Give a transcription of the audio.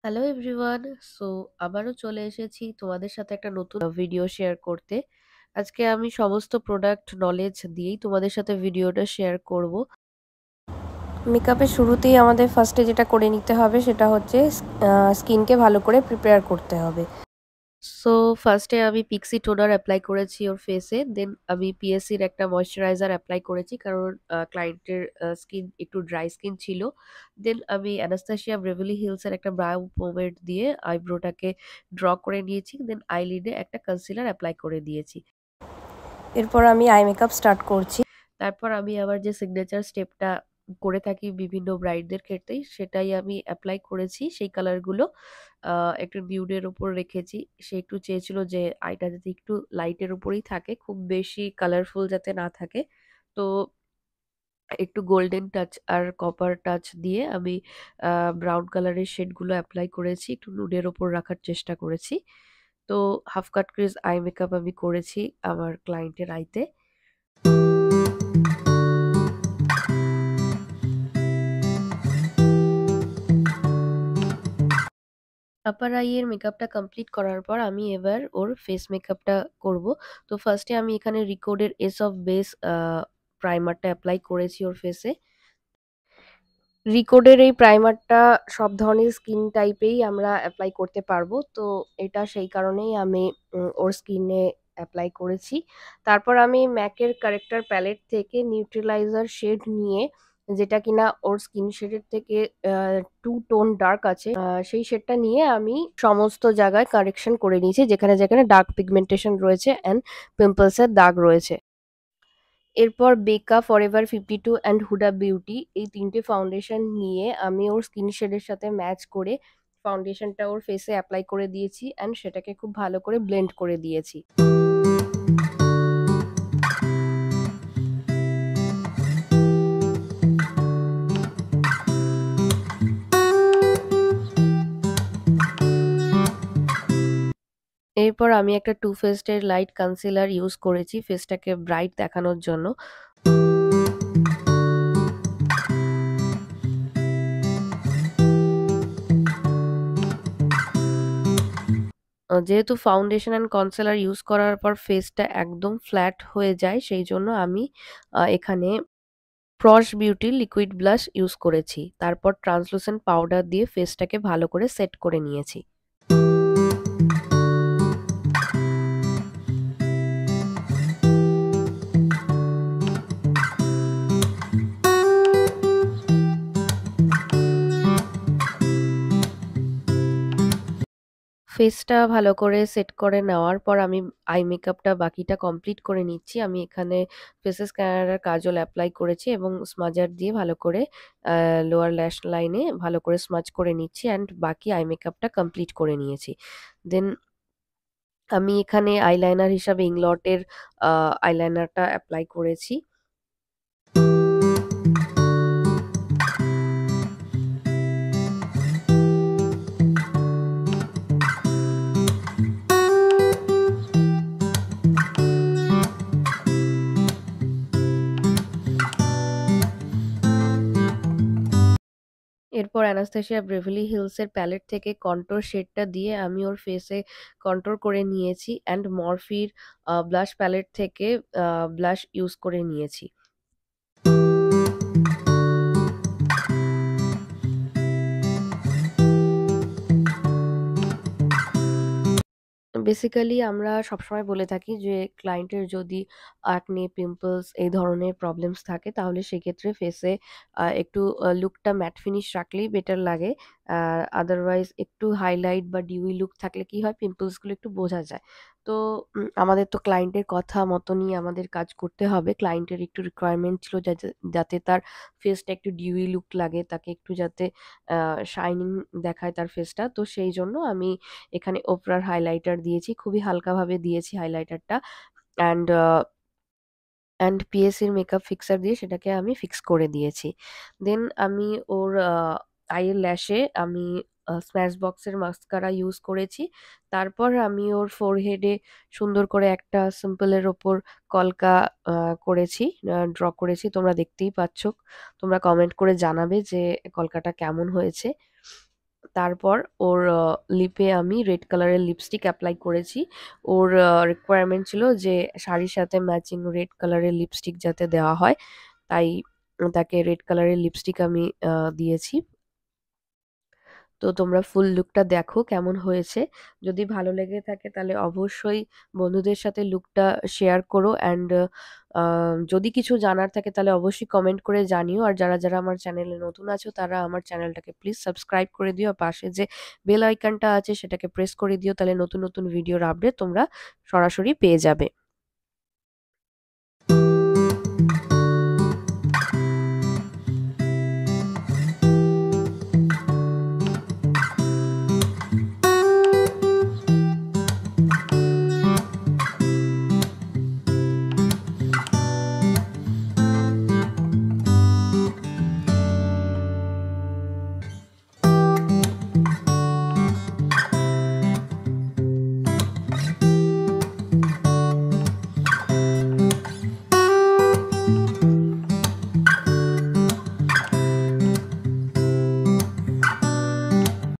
Hello everyone. So আবারও চলে এসেছি তোমাদের সাথে একটা নতুন ভিডিও শেয়ার করতে। আজকে আমি সমস্ত প্রোডাক্ট নলেজ দিয়েই তোমাদের সাথে ভিডিওটা শেয়ার করব। মেকআপের শুরুতেই আমাদের ফার্স্টে যেটা করে নিতে হবে সেটা হচ্ছে স্কিনকে ভালো করে প্রিপেয়ার করতে হবে। সো ফার্স্টে আমি পিক্সি টোনার অ্যাপ্লাই করেছি ওর ফেসে, দেন আমি পিএসসির একটা ময়শ্চারাইজার অ্যাপ্লাই করেছি কারণ ক্লায়েন্টের স্কিন একটু ড্রাই স্কিন ছিল। দেন আমি অ্যানাস্তাসিয়া ব্রেভেলি হিলসের একটা ব্রাউ পোমেড দিয়ে আইব্রোটাকে ড্র করে নিয়েছি, দেন আইলিডে একটা কনসিলার অ্যাপ্লাই করে দিয়েছি। এরপর আমি আই মেকআপ স্টার্ট করছি। তারপর আমি আমার যে সিগনেচার স্টেপটা করে থাকি বিভিন্ন ব্রাইডদের ক্ষেত্রেই সেটাই আমি অ্যাপ্লাই করেছি। সেই কালারগুলো একটু নিউডের উপর রেখেছি। সে একটু চেয়েছিল যে আইটা যাতে একটু লাইটের উপরেই থাকে, খুব বেশি কালারফুল যাতে না থাকে। তো একটু গোল্ডেন টাচ আর কপার টাচ দিয়ে আমি ব্রাউন কালারের শেডগুলো অ্যাপ্লাই করেছি, একটু নুডের ওপর রাখার চেষ্টা করেছি। তো half cut crease eye makeup আমি করেছি আমার ক্লায়েন্টের আইতে। আপার আই এর মেকআপটা কমপ্লিট করার পর আমি এবার ওর ফেস মেকআপটা করব। তো ফার্স্টে আমি এখানে রিকোডের এস অফ বেস প্রাইমারটা অ্যাপ্লাই করেছি ওর ফেসে। রিকোডের এই প্রাইমারটা সব ধরনের স্কিন টাইপেই আমরা অ্যাপ্লাই করতে পারবো, তো এটা সেই কারণেই আমি ওর স্কিনে অ্যাপ্লাই করেছি। তারপর আমি ম্যাকের কারেক্টার প্যালেট থেকে নিউট্রিলাইজার শেড নিয়ে, যেটা কিনা ওর স্কিন শেডের থেকে 2 টোন ডার্ক আছে, সেই শেডটা নিয়ে আমি সমস্ত জায়গায় কারেকশন করে নিয়েছি যেখানে যেখানে ডার্ক পিগমেন্টেশন রয়েছে অ্যান্ড পিম্পলসের দাগ রয়েছে। এরপর বেকা ফরএভার 52 অ্যান্ড হুডা বিউটি এই 3টে ফাউন্ডেশন নিয়ে আমি ওর স্কিন শেডের সাথে ম্যাচ করে ফাউন্ডেশনটা ওর ফেসে অ্যাপ্লাই করে দিয়েছি অ্যান্ড সেটাকে খুব ভালো করে ব্লেন্ড করে দিয়েছি। এরপর আমি একটা টু ফেসড এর লাইট কনসিলার ইউজ করেছি ফেসটাকে ব্রাইট দেখানোর জন্য। যেহেতু ফাউন্ডেশন অ্যান্ড কনসিলার ইউজ করার পর ফেসটা একদম ফ্ল্যাট হয়ে যায়, সেই জন্য আমি এখানে প্রশ বিউটি লিকুইড ব্লাশ ইউজ করেছি। তারপর ট্রান্সলুসেন্ট পাউডার দিয়ে ফেসটাকে ভালো করে সেট করে নিয়েছি। ফেসটা ভালো করে সেট করে নেওয়ার পর আমি আই মেকআপটা বাকিটা কমপ্লিট করে নিচ্ছি। আমি এখানে ফেসেস কানাডার কাজল অ্যাপ্লাই করেছি এবং স্মাজার দিয়ে ভালো করে লোয়ার ল্যাশ লাইনে ভালো করে স্মাজ করে নিচ্ছি অ্যান্ড বাকি আই মেকআপটা কমপ্লিট করে নিয়েছি। দেন আমি এখানে আইলাইনার হিসাবে ইংলটের আইলাইনারটা অ্যাপ্লাই করেছি। এরপর অ্যানাস্তাসিয়া ব্রেভেলি হিলস এর প্যালেট থেকে কন্ট্যুর শেডটা দিয়ে আমি ওর ফেসে কন্ট্যুর করে নিয়েছি অ্যান্ড মরফির ব্লাশ প্যালেট থেকে ব্লাশ ইউজ করে নিয়েছি। বেসিক্যালি আমরা সবসময় বলে থাকি যে ক্লায়েন্টের যদি একনে, পিম্পলস এই ধরনের প্রবলেমস থাকে তাহলে সেক্ষেত্রে ফেসে একটু লুকটা ম্যাট ফিনিশ রাখলেই বেটার লাগে। আদারওয়াইজ একটু হাইলাইট বা ডিউই লুক থাকলে কি হয়, পিম্পলসগুলো একটু বোঝা যায়। তো আমাদের তো ক্লায়েন্টের কথা মতনই আমাদের কাজ করতে হবে। ক্লায়েন্টের একটু রিকোয়ারমেন্ট ছিল যাতে যাতে তার ফেসটা একটু ডিউই লুক লাগে, তাকে একটু যাতে শাইনিং দেখায় তার ফেসটা। তো সেই জন্য আমি এখানে ওপরার হাইলাইটার দিয়েছি, খুবই হালকাভাবে দিয়েছি হাইলাইটারটা অ্যান্ড পিএসসির মেকআপ ফিক্সার দিয়ে সেটাকে আমি ফিক্স করে দিয়েছি। দেন আমি ওর আইয়ের ল্যাশে আমি স্ম্যাশ বক্সের মাস্কারা ইউজ করেছি। তারপর আমি ওর ফোরহেডে সুন্দর করে একটা সিম্পলের ওপর কলকা করেছি, ড্র করেছি। তোমরা দেখতেই পাচ্ছ। তোমরা কমেন্ট করে জানাবে যে কলকাটা কেমন হয়েছে। তারপর ওর লিপে আমি রেড কালারের লিপস্টিক অ্যাপ্লাই করেছি। ওর রিকোয়ারমেন্ট ছিল যে শাড়ির সাথে ম্যাচিং রেড কালারের লিপস্টিক যাতে দেওয়া হয়, তাই তাকে রেড কালারের লিপস্টিক আমি দিয়েছি। তো তোমরা ফুল লুকটা দেখো কেমন হয়েছে। যদি ভালো লেগে থাকে তাহলে অবশ্যই বন্ধুদের সাথে লুকটা শেয়ার করো, অ্যান্ড যদি কিছু জানার থাকে তাহলে অবশ্যই কমেন্ট করে জানিও। আর যারা যারা আমার চ্যানেলে নতুন আছো তারা আমার চ্যানেলটাকে প্লিজ সাবস্ক্রাইব করে দিও, আর পাশে যে বেল আইকনটা আছে সেটাকে প্রেস করে দিও, তাহলে নতুন নতুন ভিডিওর আপডেট তোমরা সরাসরি পেয়ে যাবে।